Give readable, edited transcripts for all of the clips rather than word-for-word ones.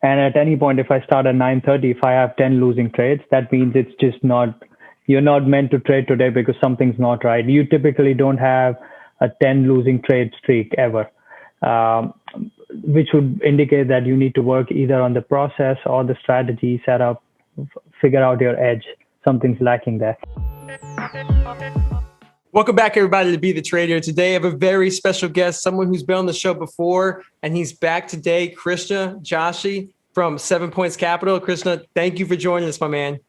And at any point, if I start at 9:30, if I have 10 losing trades, that means it's just not, you're not meant to trade today because something's not right. You typically don't have a 10 losing trade streak ever, um, which would indicate that you need to work either on the process or the strategy setup, figure out your edge. Something's lacking there. Welcome back, everybody, to Be the Trader. Today, I have a very special guest, someone who's been on the show before, and he's back today, Kris Joshi from 7 Points Capital. Krishna, thank you for joining us, my man.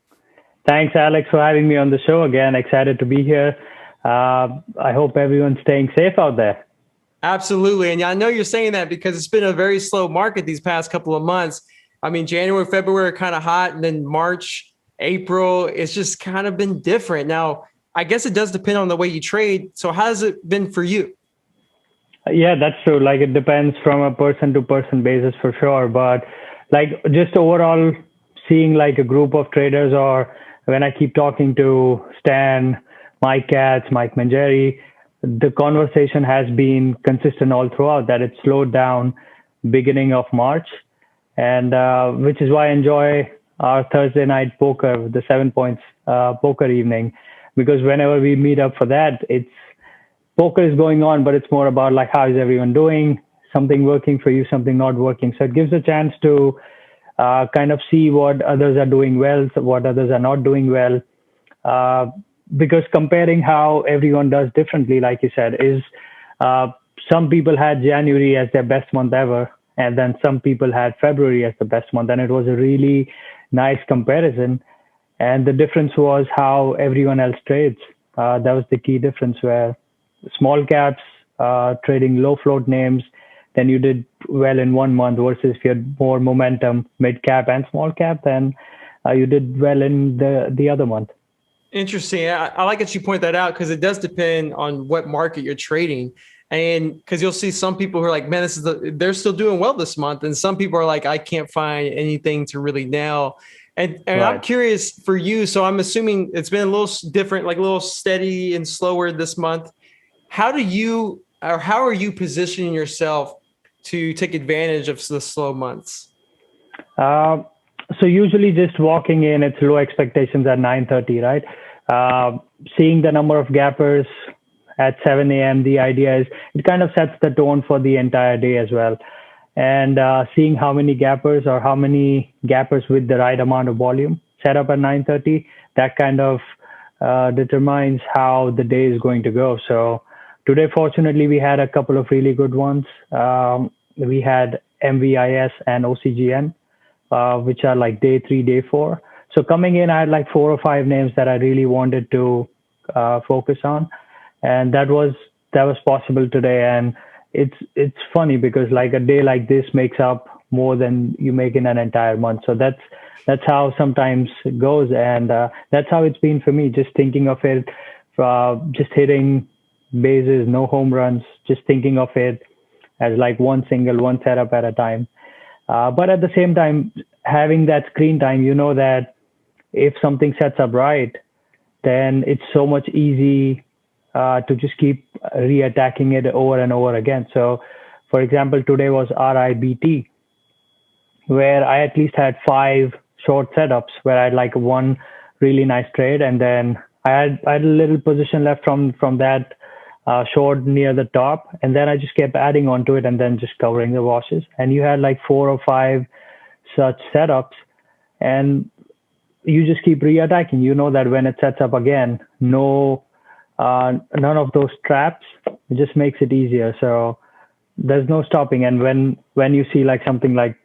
Thanks, Alex, for having me on the show again. Excited to be here. I hope everyone's staying safe out there. Absolutely. And I know you're saying that because it's been a very slow market these past couple of months. I mean, January, February are kind of hot, and then March, April, it's just kind of been different. Now, I guess it does depend on the way you trade. So how has it been for you? Yeah, that's true. Like, it depends from a person to person basis for sure. But like, just overall seeing like a group of traders, or when I keep talking to Stan, Mike Katz, Mike Mangieri, the conversation has been consistent all throughout that it slowed down beginning of March. And which is why I enjoy our Thursday night poker, the 7 Points poker evening, because whenever we meet up for that, it's poker is going on, but it's more about like, how is everyone doing? Something working for you, something not working. So it gives a chance to kind of see what others are doing well, what others are not doing well. Because comparing how everyone does differently, like you said, is some people had January as their best month ever, and then some people had February as the best month, and it was a really nice comparison. And the difference was how everyone else trades. That was the key difference, where small caps trading low float names, then you did well in 1 month, versus if you had more momentum, mid cap and small cap, then you did well in the other month. Interesting. I like that you point that out, because it does depend on what market you're trading. And because you'll see some people who are like, man, they're still doing well this month. And some people are like, I can't find anything to really nail. And right. I'm curious for you. So I'm assuming it's been a little different, like a little steady and slower this month. How are you positioning yourself to take advantage of the slow months? So usually just walking in, it's low expectations at 9:30, right? Seeing the number of gappers at 7 a.m., the idea is it kind of sets the tone for the entire day as well. And seeing how many gappers, or how many gappers with the right amount of volume set up at 9:30, that kind of determines how the day is going to go. So today, fortunately, we had a couple of really good ones. We had MVIS and OCGN, which are like day 3, day 4. So coming in, I had like 4 or 5 names that I really wanted to focus on, and that was possible today. And it's funny because like a day like this makes up more than you make in an entire month. So that's how sometimes it goes, and that's how it's been for me. Just thinking of it, just hitting bases, no home runs, just thinking of it as like one setup at a time. But at the same time, having that screen time, you know that if something sets up right, then it's so much easy to just keep reattacking it over and over again. So, for example, today was RIBT, where I at least had 5 short setups where I had like one really nice trade, and then I had a little position left from that short near the top, and then I just kept adding onto it and then just covering the washes. And you had like 4 or 5 such setups, and you just keep reattacking. You know that when it sets up again, none of those traps. It just makes it easier. So there's no stopping. And when you see like something like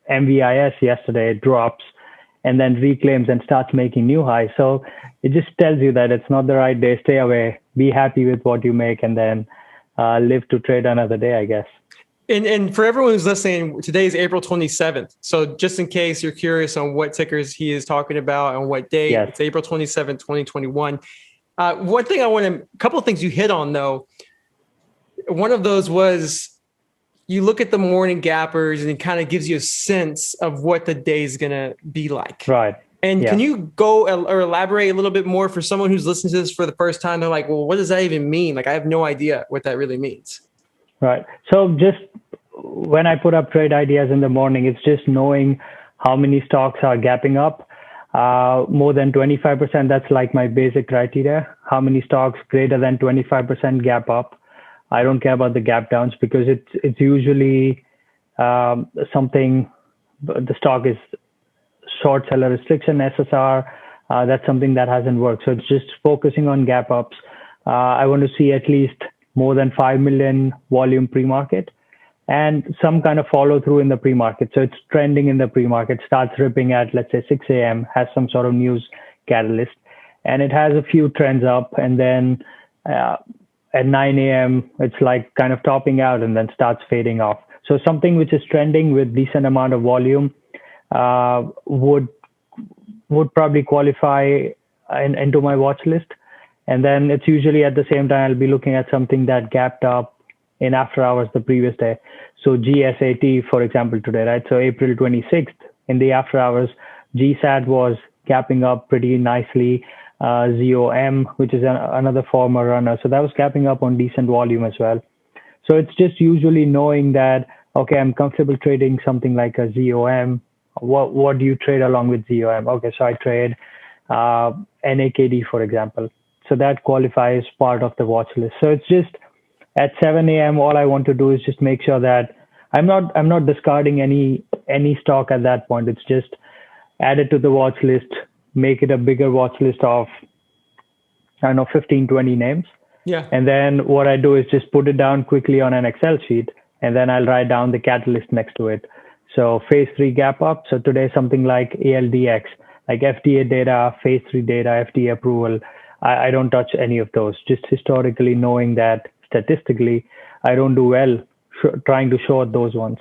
MVIS yesterday, it drops and then reclaims and starts making new highs. So it just tells you that it's not the right day. Stay away, be happy with what you make, and then live to trade another day, I guess. And for everyone who's listening, today is April 27th. So just in case you're curious on what tickers he is talking about and what day, yes. It's April 27th, 2021. One thing a couple of things you hit on though. One of those was you look at the morning gappers and it kind of gives you a sense of what the day is going to be like. Right. And Can you go or elaborate a little bit more for someone who's listening to this for the first time? They're like, well, what does that even mean? Like, I have no idea what that really means. Right. So just when I put up trade ideas in the morning, it's just knowing how many stocks are gapping up. More than 25%, that's like my basic criteria. How many stocks greater than 25% gap up? I don't care about the gap downs because it's usually something, the stock is short seller restriction, SSR. That's something that hasn't worked. So it's just focusing on gap ups. I want to see at least more than 5 million volume pre-market and some kind of follow through in the pre-market. So it's trending in the pre-market, starts ripping at, let's say, 6 a.m., has some sort of news catalyst, and it has a few trends up. And then at 9 a.m., it's like kind of topping out and then starts fading off. So something which is trending with decent amount of volume would probably qualify into my watch list. And then it's usually at the same time, I'll be looking at something that gapped up in after hours the previous day. So GSAT, for example, today, right? So April 26th in the after hours, GSAT was gapping up pretty nicely. ZOM, which is another former runner. So that was gapping up on decent volume as well. So it's just usually knowing that, okay, I'm comfortable trading something like a ZOM. What do you trade along with ZOM? Okay, so I trade NAKD, for example. So that qualifies part of the watch list. So it's just at 7 a.m. all I want to do is just make sure that I'm not discarding any stock at that point. It's just add it to the watch list, make it a bigger watch list of, I don't know, 15, 20 names. Yeah. And then what I do is just put it down quickly on an Excel sheet, and then I'll write down the catalyst next to it. So phase 3 gap up. So today something like ALDX, like FDA data, phase 3 data, FDA approval. I don't touch any of those. Just historically knowing that statistically, I don't do well trying to short those ones.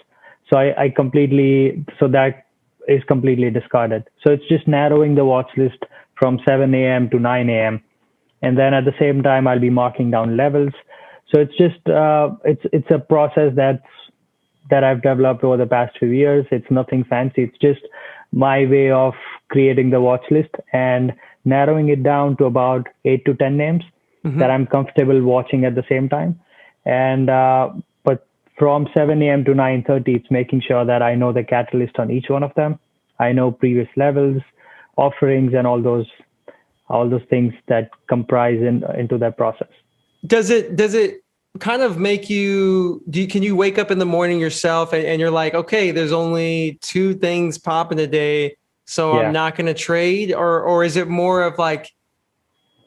So that is completely discarded. So it's just narrowing the watch list from 7 a.m. to 9 a.m. And then at the same time, I'll be marking down levels. So it's just, it's a process that I've developed over the past few years. It's nothing fancy. It's just my way of creating the watch list and narrowing it down to about 8 to 10 names that I'm comfortable watching at the same time. And, but from 7 a.m. to 9:30, it's making sure that I know the catalyst on each one of them. I know previous levels, offerings, and all those things that comprise into that process. Does it kind of make you, can you wake up in the morning yourself and you're like, okay, there's only 2 things popping today, so yeah, I'm not going to trade? Or is it more of like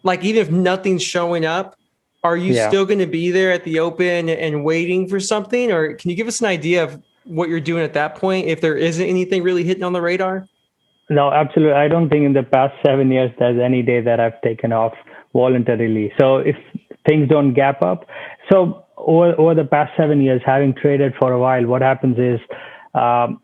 even if nothing's showing up, are you still going to be there at the open and waiting for something? Or can you give us an idea of what you're doing at that point if there isn't anything really hitting on the radar? No, absolutely. I don't think in the past 7 years there's any day that I've taken off voluntarily. So if things don't gap up, so over the past 7 years, having traded for a while, what happens is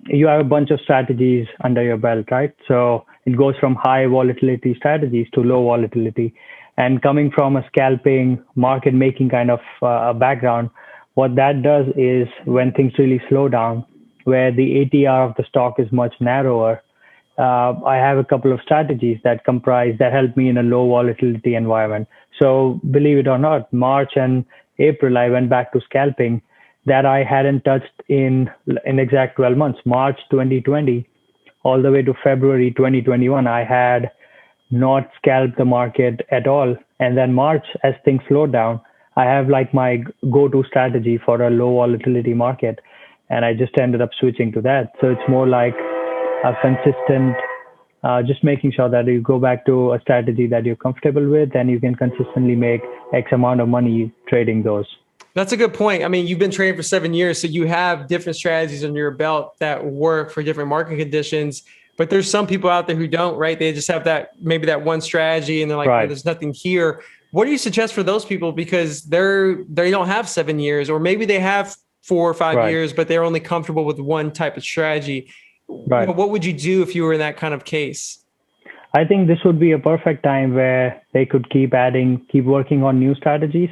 you have a bunch of strategies under your belt, right? So it goes from high volatility strategies to low volatility. And coming from a scalping, market making kind of a background, what that does is when things really slow down, where the ATR of the stock is much narrower, I have a couple of strategies that help me in a low volatility environment. So believe it or not, March and April, I went back to scalping that I hadn't touched in exact 12 months. March 2020 all the way to February 2021, I had not scalped the market at all. And then March, as things slowed down, I have like my go-to strategy for a low volatility market. And I just ended up switching to that. So it's more like a consistent, just making sure that you go back to a strategy that you're comfortable with and you can consistently make X amount of money trading those. That's a good point. I mean, you've been trading for 7 years, so you have different strategies on your belt that work for different market conditions. But there's some people out there who don't, right? They just have maybe that one strategy and they're like, right, there's nothing here. What do you suggest for those people? Because they don't have 7 years, or maybe they have 4 or 5 years, but they're only comfortable with one type of strategy. Right. What would you do if you were in that kind of case? I think this would be a perfect time where they could keep working on new strategies.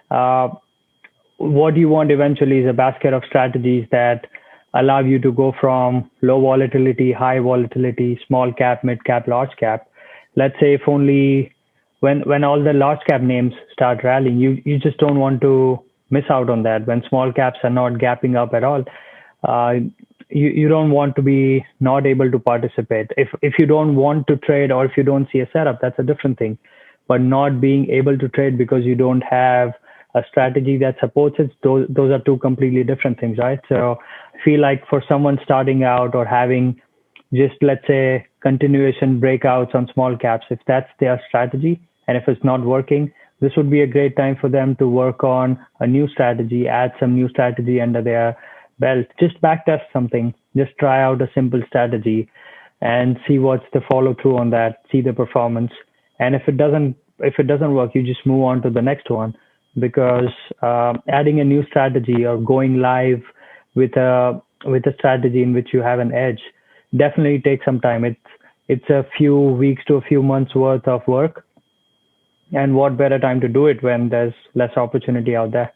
What you want eventually is a basket of strategies that allow you to go from low volatility, high volatility, small cap, mid cap, large cap. Let's say if only when all the large cap names start rallying, you just don't want to miss out on that. When small caps are not gapping up at all, uh, you don't want to be not able to participate. If you don't want to trade, or if you don't see a setup, that's a different thing. But not being able to trade because you don't have a strategy that supports it, those are two completely different things, right? So I feel like for someone starting out or having just, let's say, continuation breakouts on small caps, if that's their strategy and if it's not working, this would be a great time for them to work on a new strategy, add some new strategy under their belt, just backtest something, just try out a simple strategy and see what's the follow through on that, see the performance. And if it doesn't work, you just move on to the next one, because adding a new strategy or going live with a strategy in which you have an edge definitely takes some time. It's a few weeks to a few months worth of work, and what better time to do it when there's less opportunity out there.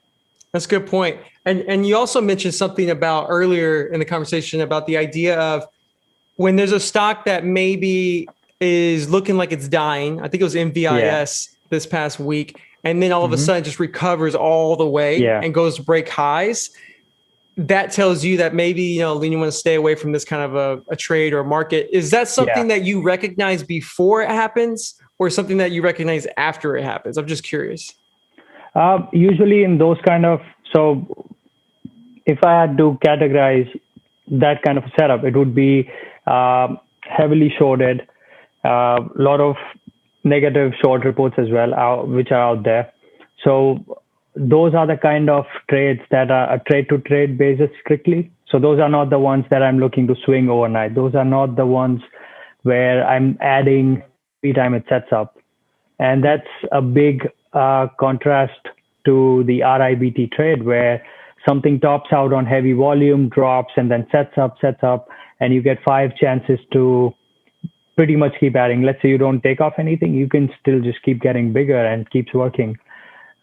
That's a good point. And you also mentioned something about earlier in the conversation about the idea of when there's a stock that maybe is looking like it's dying. I think it was MVIS this past week. And then all of a sudden just recovers all the way and goes to break highs. That tells you that maybe, you want to stay away from this kind of a trade or a market. Is that something that you recognize before it happens, or something that you recognize after it happens? I'm just curious. Usually in those so if I had to categorize that kind of setup, it would be heavily shorted, a lot of negative short reports as well, which are out there. So those are the kind of trades that are a trade to trade basis strictly. So those are not the ones that I'm looking to swing overnight. Those are not the ones where I'm adding every time it sets up. And that's a big contrast to the RIBT trade, where something tops out on heavy volume, drops, and then sets up, and you get 5 chances to pretty much keep adding. Let's say you don't take off anything, you can still just keep getting bigger and keeps working.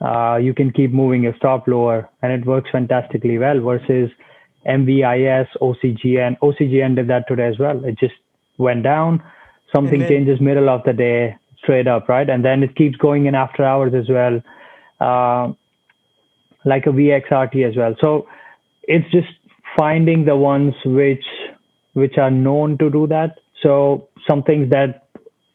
You can keep moving your stop lower, and it works fantastically well, versus MVIS, OCGN. OCGN did that today as well. It just went down, something changes middle of the day, straight up, right? And then it keeps going in after hours as well, like a VXRT as well. So it's just finding the ones which are known to do that. So some things that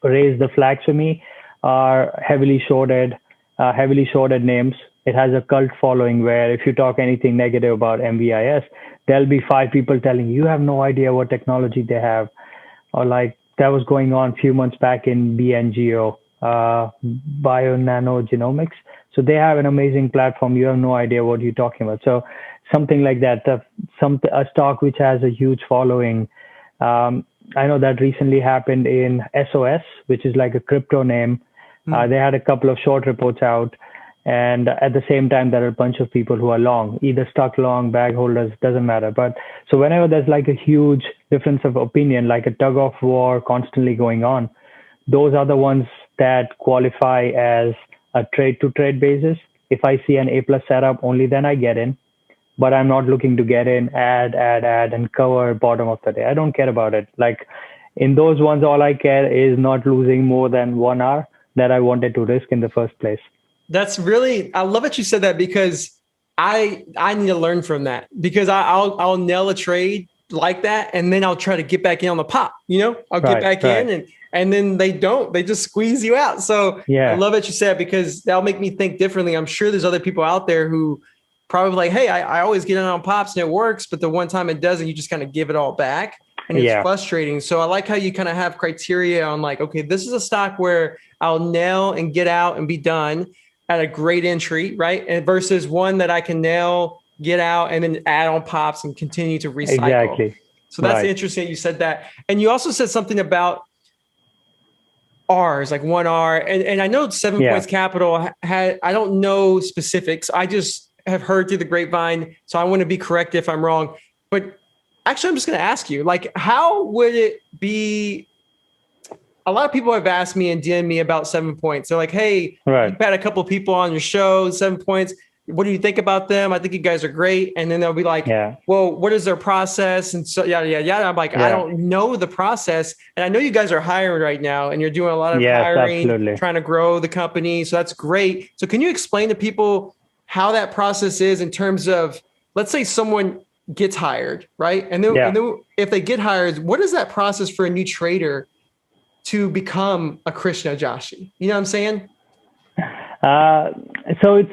raise the flags for me are heavily shorted names. It has a cult following where if you talk anything negative about MVIS, there'll be 5 people telling you have no idea what technology they have. Or like that was going on a few months back in BNGO, Bio-Nano-Genomics. So they have an amazing platform. You have no idea what you're talking about. So something like that, a stock which has a huge following. I know that recently happened in SOS, which is like a crypto name. They had a couple of short reports out, and at the same time, there are a bunch of people who are long, either stuck long, bag holders, doesn't matter. But so whenever there's like a huge difference of opinion, like a tug of war constantly going on, those are the ones that qualify as a trade to trade basis. If I see an A+ setup, only then I get in. But I'm not looking to get in, add, and cover bottom of the day. I don't care about it. Like in those ones, all I care is not losing more than 1 hour that I wanted to risk in the first place. That's really, I love that you said that, because I need to learn from that, because I'll nail a trade like that, and then I'll try to get back in on the pop. I'll get back in, and then they just squeeze you out. So I love what you said, because that'll make me think differently. I'm sure there's other people out there who probably like, hey, I always get in on pops and it works, but the one time it doesn't, you just kind of give it all back, and it's frustrating. So I like how you kind of have criteria on like, okay, this is a stock where I'll nail and get out and be done at a great entry, right? And versus one that I can nail, get out, and then add on pops and continue to recycle. Exactly. So that's interesting that you said that. And you also said something about R's, like 1R. And I know 7 Points Capital had, I don't know specifics. I just have heard through the grapevine. So I want to be correct if I'm wrong. But actually, I'm just going to ask you, like, how would it be? A lot of people have asked me and DM'd me about 7 Points. They're like, hey, you've had a couple of people on your show, 7 Points. What do you think about them? I think you guys are great. And then they'll be like, well, what is their process? And so, yada. I'm like, I don't know the process. And I know you guys are hiring right now, and you're doing a lot of hiring, trying to grow the company. So that's great. So can you explain to people how that process is in terms of, let's say someone gets hired, right? And then if they get hired, what is that process for a new trader to become a Kris Joshi? You know what I'm saying? Uh, so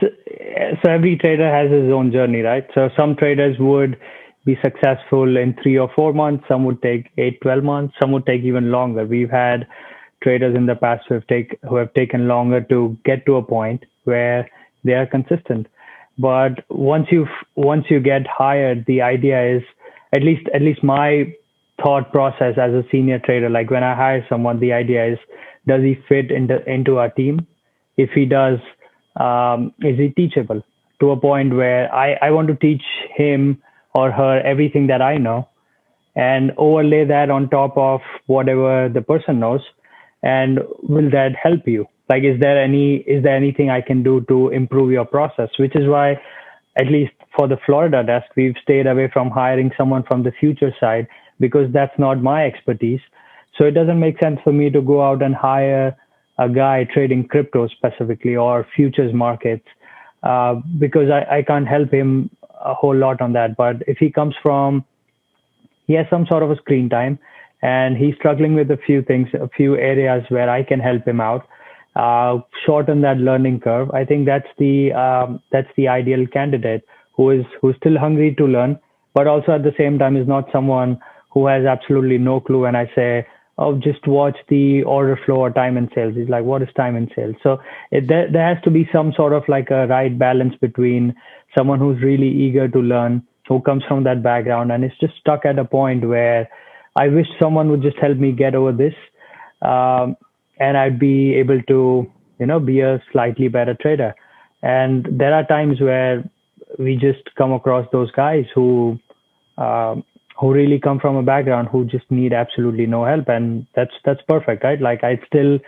every trader has his own journey, right? So some traders would be successful in 3 or 4 months. Some would take 8, 12 months. Some would take even longer. We've had traders in the past who have taken longer to get to a point where they are consistent. But once you get hired, the idea is, at least my thought process as a senior trader, like when I hire someone, the idea is, does he fit into our team? If he does, is he teachable to a point where I want to teach him or her everything that I know, and overlay that on top of whatever the person knows? And will that help you? Like, is there anything I can do to improve your process? Which is why, at least for the Florida desk, we've stayed away from hiring someone from the future side, because that's not my expertise. So it doesn't make sense for me to go out and hire a guy trading crypto specifically or futures markets, because I can't help him a whole lot on that. But if he has some sort of a screen time and he's struggling with a few things, a few areas where I can help him out, shorten that learning curve. I think that's the ideal candidate, who's still hungry to learn, but also at the same time is not someone who has absolutely no clue. And I say, oh, just watch the order flow or time and sales. He's like, what is time and sales? So there has to be some sort of like a right balance between someone who's really eager to learn, who comes from that background and is just stuck at a point where I wish someone would just help me get over this. And I'd be able to, be a slightly better trader. And there are times where we just come across those guys who really come from a background who just need absolutely no help, and that's perfect, right? Like, I still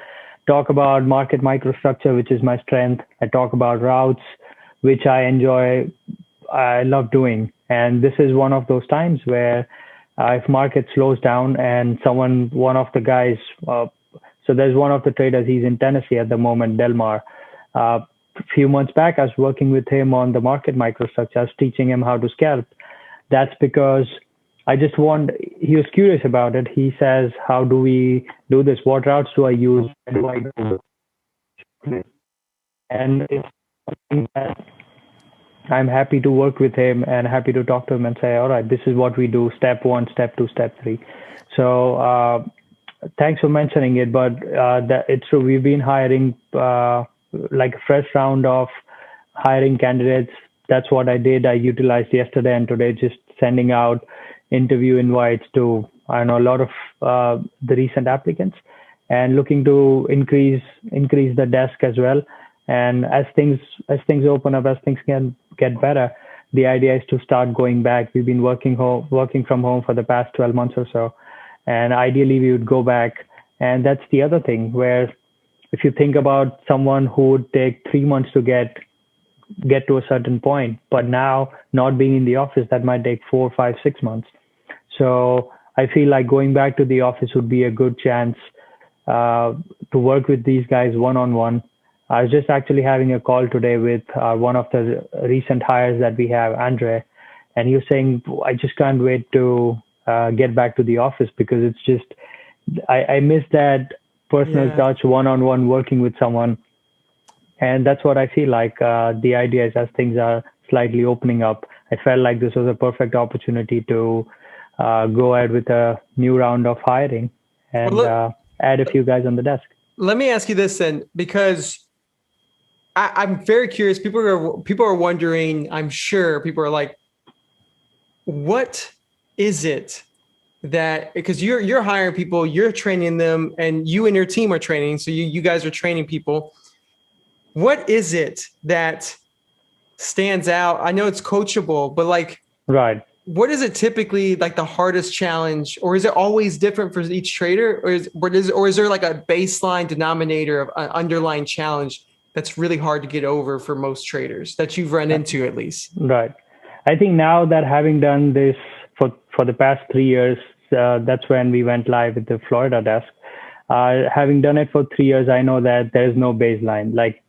talk about market microstructure, which is my strength. I talk about routes, which I enjoy. I love doing, and this is one of those times where if market slows down and one of the guys, so there's one of the traders, he's in Tennessee at the moment, Delmar. A few months back, I was working with him on the market microstructure. I was teaching him how to scalp. That's because he was curious about it. He says, how do we do this? What routes do I use? How do I do it? And it's something that I'm happy to work with him and happy to talk to him and say, all right, this is what we do. Step 1, step 2, step 3. So thanks for mentioning it, but it's true. We've been hiring like a fresh round of hiring candidates. That's what I did. I utilized yesterday and today, just sending out interview invites to, I know, a lot of the recent applicants, and looking to increase the desk as well. And as things open up, as things can get better, the idea is to start going back. We've been working from home for the past 12 months or so, and ideally we would go back. And that's the other thing, where if you think about someone who would take 3 months to get to a certain point, but now not being in the office, that might take 4, 5, 6 months. So I feel like going back to the office would be a good chance to work with these guys one-on-one. I was just actually having a call today with one of the recent hires that we have, Andre, and he was saying, I just can't wait to get back to the office, because it's just, I miss that personal touch, one-on-one, working with someone. And that's what I feel like. The idea is, as things are slightly opening up, I felt like this was a perfect opportunity to go ahead with a new round of hiring and add a few guys on the desk. Let me ask you this then, because I'm very curious. People are wondering, I'm sure people are like, what is it that, because you're hiring people, you're training them, and you and your team are training. So you guys are training people. What is it that stands out? I know it's coachable, but like, right. What is it typically like the hardest challenge, or is it always different for each trader, or is there like a baseline denominator of an underlying challenge that's really hard to get over for most traders that you've run into, at least? Right. I think now that having done this for the past 3 years, that's when we went live with the Florida desk. Having done it for 3 years, I know that there's no baseline. Like,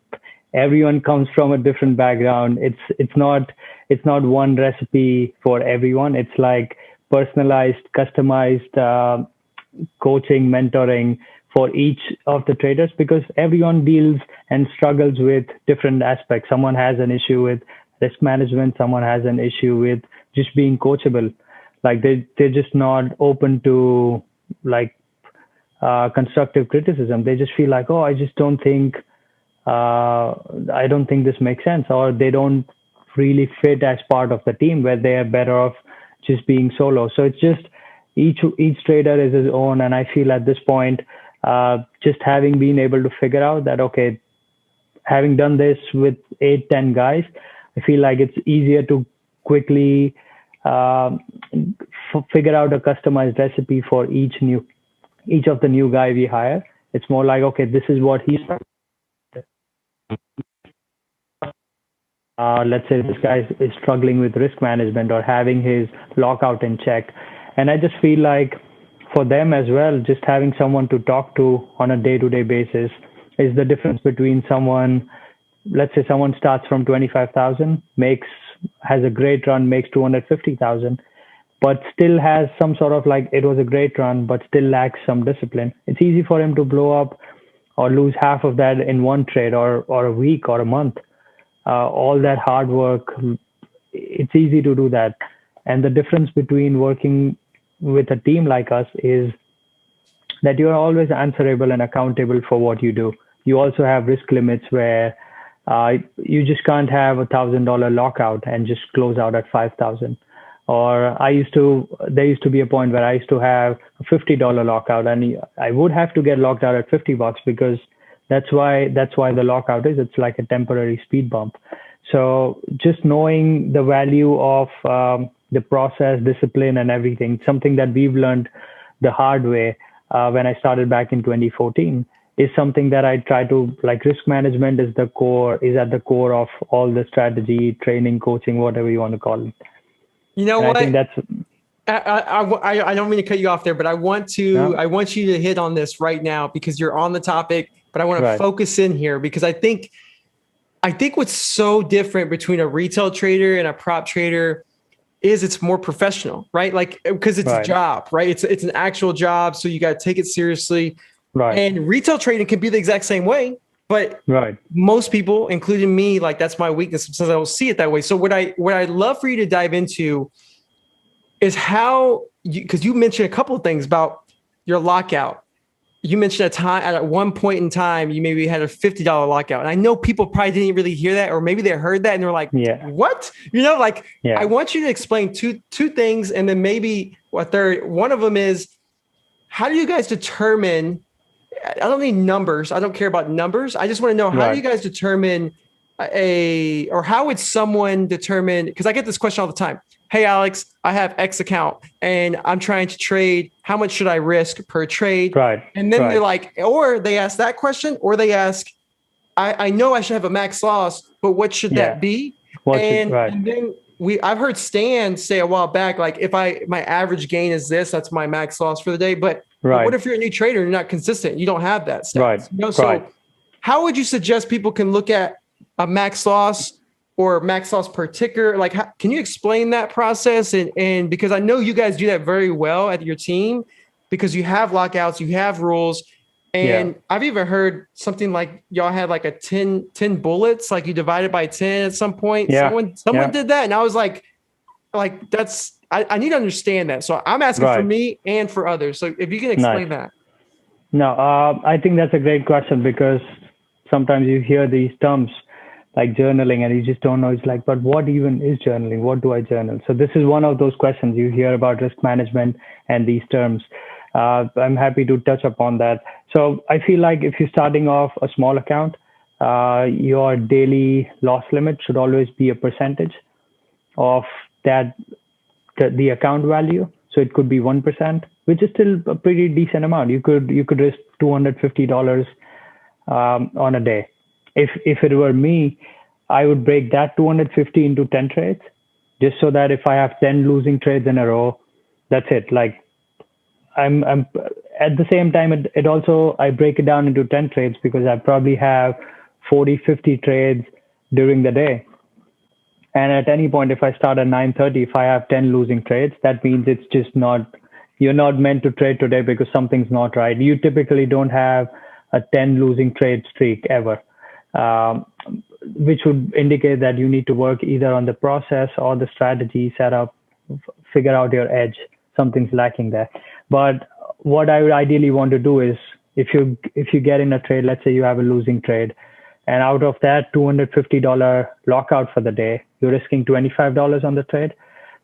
everyone comes from a different background. It's not one recipe for everyone. It's like personalized, customized coaching, mentoring for each of the traders, because everyone deals and struggles with different aspects. Someone has an issue with risk management, someone has an issue with just being coachable. Like they're just not open to like constructive criticism. They just feel like, oh, I don't think this makes sense, or they don't really fit as part of the team where they are better off just being solo. So it's just each trader is his own, and I feel at this point, just having been able to figure out that, okay, having done this with 8, 10 guys, I feel like it's easier to quickly figure out a customized recipe for each of the new guy we hire. It's more like, okay, this is what he's let's say this guy is struggling with risk management or having his lockout in check. And I just feel like for them as well, just having someone to talk to on a day-to-day basis is the difference between someone, let's say someone starts from 25,000, has a great run, makes 250,000, but still has some sort of like, it was a great run, but still lacks some discipline. It's easy for him to blow up or lose half of that in one trade or a week or a month. All that hard work, it's easy to do that. And the difference between working with a team like us is that you're always answerable and accountable for what you do. You also have risk limits where you just can't have $1,000 lockout and just close out at 5,000. Or there used to be a point where I used to have a $50 lockout, and I would have to get locked out at $50 because that's why the lockout is. It's like a temporary speed bump. So just knowing the value of the process, discipline, and everything, something that we've learned the hard way when I started back in 2014, is something that I try to, like, risk management is at the core of all the strategy, training, coaching, whatever you want to call it. You know and what? I think that's. I don't mean to cut you off there, but I want you to hit on this right now because you're on the topic. But I want to focus in here because I think what's so different between a retail trader and a prop trader is it's more professional, right? Like, because it's a job, right? It's an actual job. So you got to take it seriously. Right. And retail trading can be the exact same way, but most people, including me, like that's my weakness since I don't see it that way. So what I'd love for you to dive into is how because you mentioned a couple of things about your lockout. You mentioned at one point in time, you maybe had a $50 lockout. And I know people probably didn't really hear that, or maybe they heard that and they're like, what? I want you to explain two things. And then maybe a third. One of them is, how do you guys determine, I don't need numbers. I don't care about numbers. I just want to know, how do you guys determine or how would someone determine, because I get this question all the time. Hey, Alex, I have X account and I'm trying to trade. How much should I risk per trade? Right. And then they're like, or they ask that question, or they ask, I know I should have a max loss, but what should that be? And then I've heard Stan say a while back, like, if my average gain is this, that's my max loss for the day. But what if you're a new trader and you're not consistent? You don't have that stats. So how would you suggest people can look at a max loss or max loss per ticker? Like, can you explain that process? And because I know you guys do that very well at your team, because you have lockouts, you have rules. And I've even heard something like y'all had like a 10 bullets, like you divided by 10 at some point. Someone did that. And I was like that's, I need to understand that. So I'm asking for me and for others. So if you can explain that. No, I think that's a great question, because sometimes you hear these terms like journaling and you just don't know. It's like, but what even is journaling? What do I journal? So this is one of those questions you hear about risk management and these terms. I'm happy to touch upon that. So I feel like if you're starting off a small account, your daily loss limit should always be a percentage of the account value. So it could be 1%, which is still a pretty decent amount. You could risk $250 on a day. If it were me, I would break that 250 into 10 trades, just so that if I have 10 losing trades in a row, that's it. Like, I'm at the same time, it also, I break it down into 10 trades because I probably have 40, 50 trades during the day. And at any point, if I start at 9:30, if I have 10 losing trades, that means it's just not, you're not meant to trade today because something's not right. You typically don't have a 10 losing trade streak ever, um, which would indicate that you need to work either on the process or the strategy setup, figure out your edge. Something's lacking there. But what I would ideally want to do is, if you get in a trade, let's say you have a losing trade, and out of that $250 lockout for the day, you're risking $25 on the trade.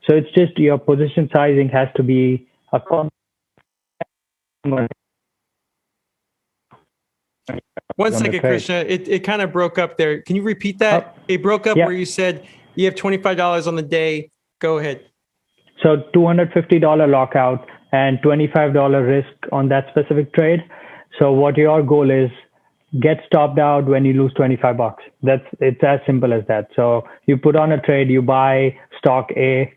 So it's just your position sizing has to be a One on the second, trade. Krishna. It kind of broke up there. Can you repeat that? It broke up Yeah. where you said you have $25 on the day. Go ahead. So $250 lockout and $25 risk on that specific trade. So what your goal is, get stopped out when you lose $25. It's as simple as that. So you put on a trade, you buy stock A,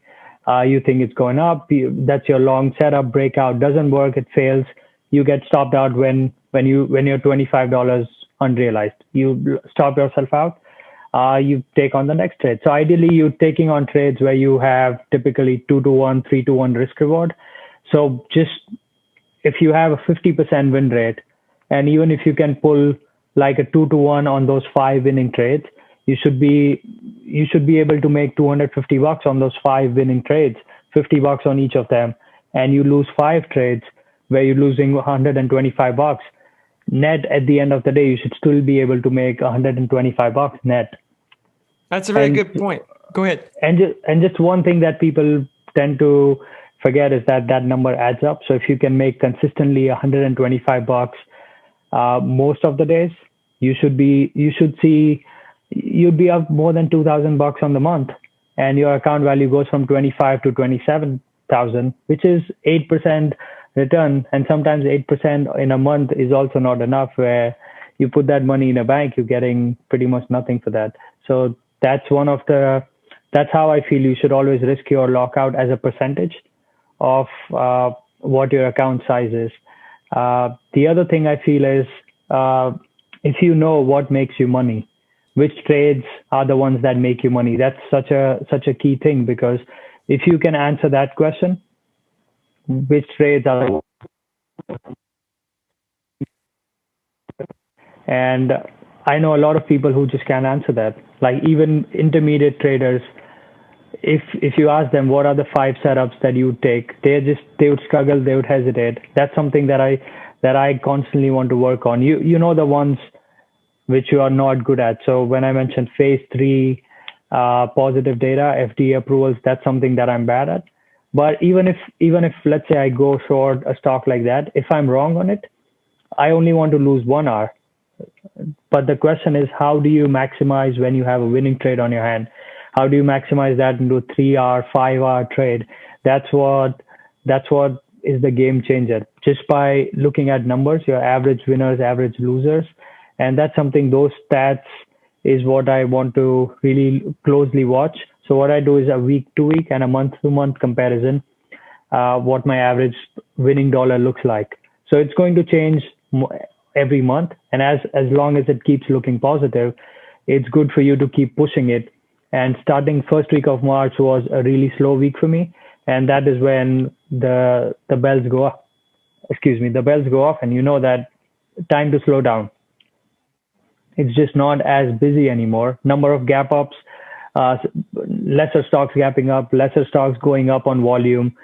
you think it's going up. That's your long setup. Breakout doesn't work, it fails. You get stopped out when you're $25 unrealized. You stop yourself out. You take on the next trade. So ideally, you're taking on trades where you have typically 2-to-1, 3-to-1 risk reward. So just if you have a 50% win rate, and even if you can pull like a 2-to-1 on those 5 winning trades, you should be able to make $250 on those 5 winning trades, $50 on each of them, and you lose 5 trades where you're losing $125 net. At the end of the day, you should still be able to make $125 net. That's a very good point. Go ahead. And just one thing that people tend to forget is that number adds up. So if you can make consistently $125 most of the days, you'd be up more than $2,000 on the month, and your account value goes from 25 to 27,000, which is 8% return. And sometimes 8% in a month is also not enough, where you put that money in a bank, you're getting pretty much nothing for that. So that's how I feel you should always risk your lockout as a percentage of what your account size is. The other thing I feel is, if you know what makes you money, which trades are the ones that make you money, that's such a key thing, because if you can answer that question, which trades are, and I know a lot of people who just can't answer that. Like even intermediate traders, if you ask them what are the 5 setups that you would take, they would struggle, they would hesitate. That's something that I constantly want to work on. You know the ones which you are not good at. So when I mentioned phase 3 positive data, FDA approvals, that's something that I'm bad at. But even if let's say I go short a stock like that, if I'm wrong on it, I only want to lose 1 hour. But the question is, how do you maximize when you have a winning trade on your hand? How do you maximize that into a 3-hour, 5-hour trade? That's what is the game changer. Just by looking at numbers, your average winners, average losers, and that's something, those stats is what I want to really closely watch. So what I do is a week to week and a month to month comparison, what my average winning dollar looks like. So it's going to change every month. And as long as it keeps looking positive, it's good for you to keep pushing it. And starting first week of March was a really slow week for me. And that is when the bells go off. The bells go off, and you know that time to slow down. It's just not as busy anymore. Number of gap ups, lesser stocks gapping up, lesser stocks going up on volume.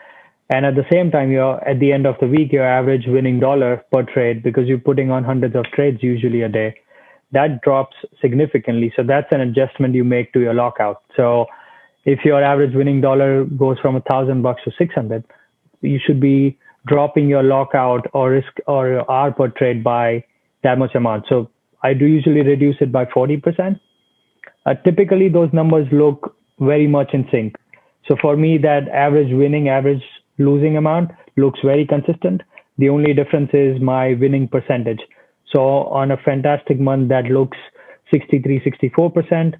And at the same time, at the end of the week, your average winning dollar per trade, because you're putting on hundreds of trades usually a day, that drops significantly. So that's an adjustment you make to your lockout. So if your average winning dollar goes from $1,000 to 600, you should be dropping your lockout or risk or your R per trade by that much amount. So I do usually reduce it by 40%. Typically, those numbers look very much in sync. So for me, that average winning, average losing amount looks very consistent. The only difference is my winning percentage. So on a fantastic month, that looks 63, 64%.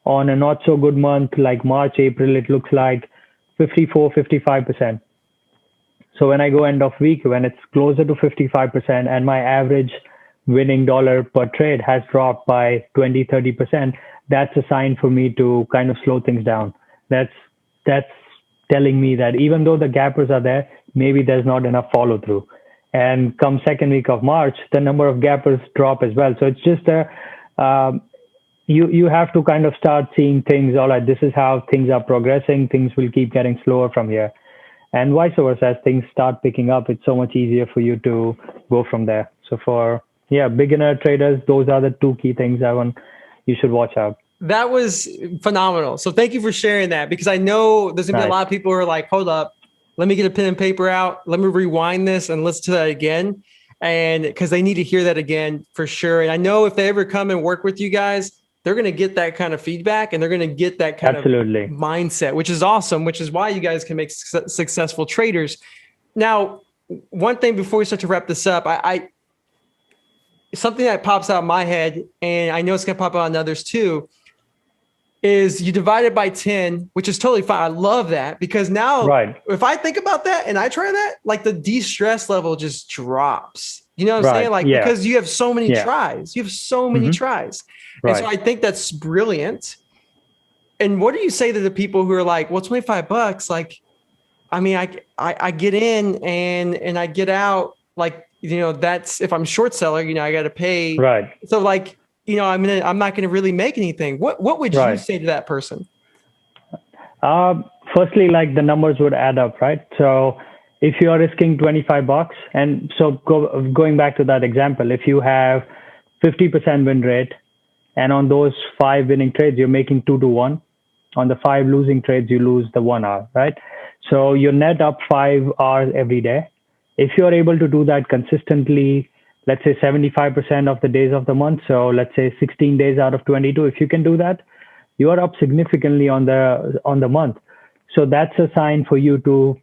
On a not so good month like March, April, it looks like 54, 55%. So when I go end of week, when it's closer to 55% and my average winning dollar per trade has dropped by 20, 30%, that's a sign for me to kind of slow things down. That's telling me that even though the gappers are there, maybe there's not enough follow through. And come second week of March, the number of gappers drop as well. So it's just um, you have to kind of start seeing things. All right, this is how things are progressing. Things will keep getting slower from here, and vice versa. As things start picking up, it's so much easier for you to go from there. So for beginner traders, those are the two key things I want you should watch out. That was phenomenal. So thank you for sharing that, because I know there's gonna be a lot of people who are like, hold up, let me get a pen and paper out. Let me rewind this and listen to that again. And because they need to hear that again for sure. And I know if they ever come and work with you guys, they're going to get that kind of feedback and they're going to get that kind of mindset, which is awesome, which is why you guys can make successful traders. Now, one thing before we start to wrap this up, I something that pops out of my head, and I know it's going to pop out on others too, is you divide it by 10, which is totally fine. I love that, because now if I think about that and I try that, like the de-stress level just drops. You know what I'm saying? Like, because you have so many tries, you have so many tries. And so I think that's brilliant. And what do you say to the people who are like, well, $25, like, I mean, I get in and I get out, like, you know, that's, if I'm short seller, you know, I got to pay. So like, you know, I'm not going to really make anything. What would you say to that person? Firstly, like the numbers would add up, right? So if you're risking $25, and so going back to that example, if you have 50% win rate, and on those 5 winning trades, you're making 2 to 1. On the 5 losing trades, you lose the 1 hour, right? So you net up 5 hours every day. If you're able to do that consistently, let's say 75% of the days of the month, so let's say 16 days out of 22, if you can do that, you are up significantly on the month. So that's a sign for you to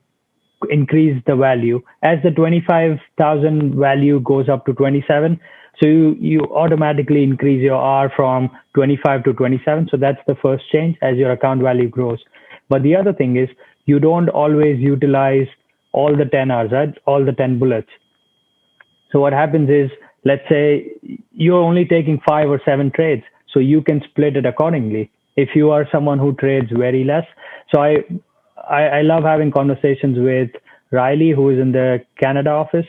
increase the value. As the 25,000 value goes up to 27, so you automatically increase your R from 25 to 27. So that's the first change as your account value grows. But the other thing is you don't always utilize all the 10 hours, right? All the 10 bullets. So what happens is, let's say you're only taking 5 or 7 trades, so you can split it accordingly. If you are someone who trades very less. So I love having conversations with Riley, who is in the Canada office,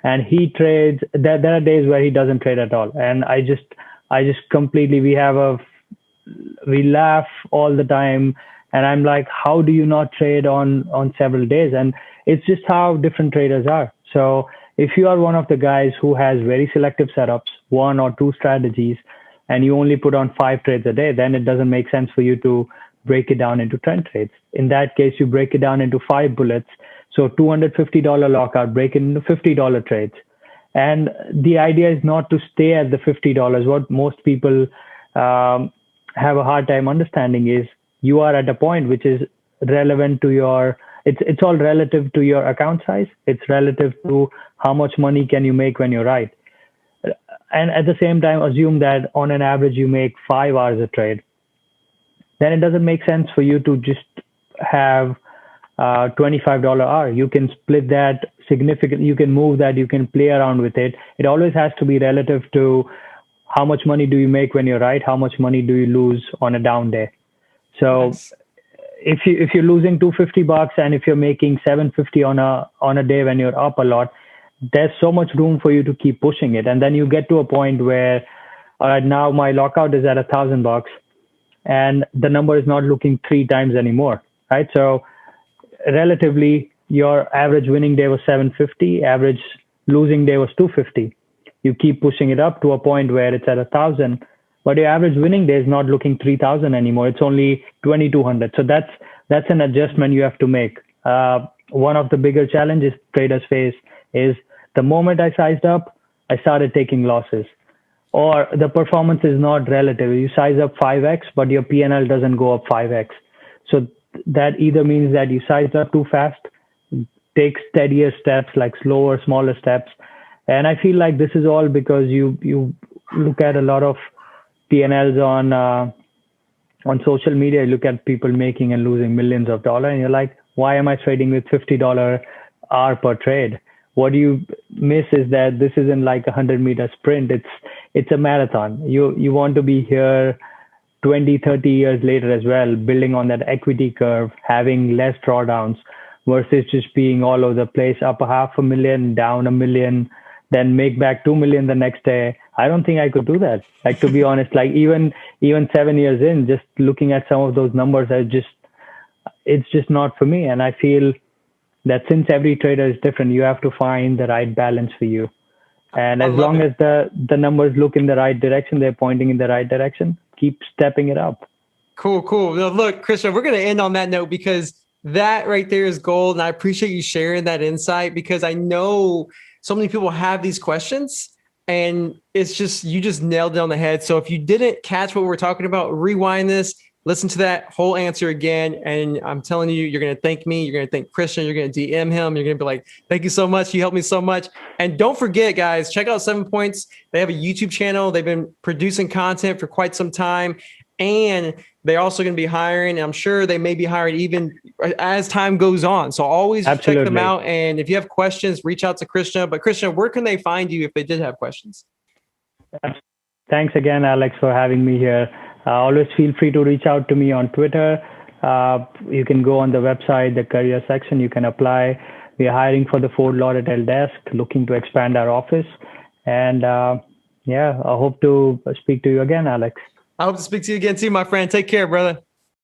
and he trades. There are days where he doesn't trade at all, and I just completely, we laugh all the time, and I'm like, how do you not trade on several days? And it's just how different traders are. So if you are one of the guys who has very selective setups, 1 or 2 strategies, and you only put on 5 trades a day, then it doesn't make sense for you to break it down into 10 trades. In that case, you break it down into 5 bullets. So $250 lockout, break it into $50 trades. And the idea is not to stay at the $50. What most people have a hard time understanding is you are at a point which is relevant to your, it's all relative to your account size. It's relative to how much money can you make when you're right. And at the same time, assume that on an average, you make 5 hours a trade. Then it doesn't make sense for you to just have $25 hour. You can split that significantly. You can move that. You can play around with it. It always has to be relative to how much money do you make when you're right? How much money do you lose on a down day? So if you're losing $250 and if you're making $750 on a day when you're up a lot, there's so much room for you to keep pushing it. And then you get to a point where, all right, now my lockout is at $1,000 and the number is not looking 3 times anymore, right? So relatively, your average winning day was 750, average losing day was 250. You keep pushing it up to a point where it's at 1,000, but your average winning day is not looking 3,000 anymore. It's only 2,200. So that's an adjustment you have to make. One of the bigger challenges traders face is the moment I sized up, I started taking losses, or the performance is not relative. You size up 5x, but your P&L doesn't go up 5x. So that either means that you sized up too fast, take steadier steps, like slower, smaller steps. And I feel like this is all because you look at a lot of P&Ls on social media. You look at people making and losing millions of dollars, and you're like, why am I trading with $50 R per trade? What you miss is that this isn't like a 100-meter sprint. It's a marathon. You want to be here 20, 30 years later as well, building on that equity curve, having less drawdowns versus just being all over the place, up a half a million, down a million, then make back 2 million the next day. I don't think I could do that. Like, to be honest, like even 7 years in, just looking at some of those numbers, it's just not for me. And I feel that since every trader is different, you have to find the right balance for you. And I as love long it. as the numbers look in the right direction, they're pointing in the right direction, keep stepping it up. Cool, cool. Now, look, Christian, we're going to end on that note because that right there is gold. And I appreciate you sharing that insight because I know so many people have these questions and it's just, you just nailed it on the head. So if you didn't catch what we're talking about, rewind this, listen to that whole answer again. And I'm telling you, you're going to thank me. You're going to thank Christian. You're going to DM him. You're going to be like, thank you so much. You helped me so much. And don't forget, guys, check out 7 Points. They have a YouTube channel. They've been producing content for quite some time. And they're also going to be hiring. And I'm sure they may be hiring even as time goes on. So always check them Absolutely. out. And if you have questions, reach out to Christian. But Christian, where can they find you if they did have questions? Thanks again, Alex, for having me here. Always feel free to reach out to me on Twitter. You can go on the website, the career section. You can apply. We are hiring for the Fort Lauderdale desk, looking to expand our office. And yeah, I hope to speak to you again, Alex. I hope to speak to you again too, my friend. Take care, brother.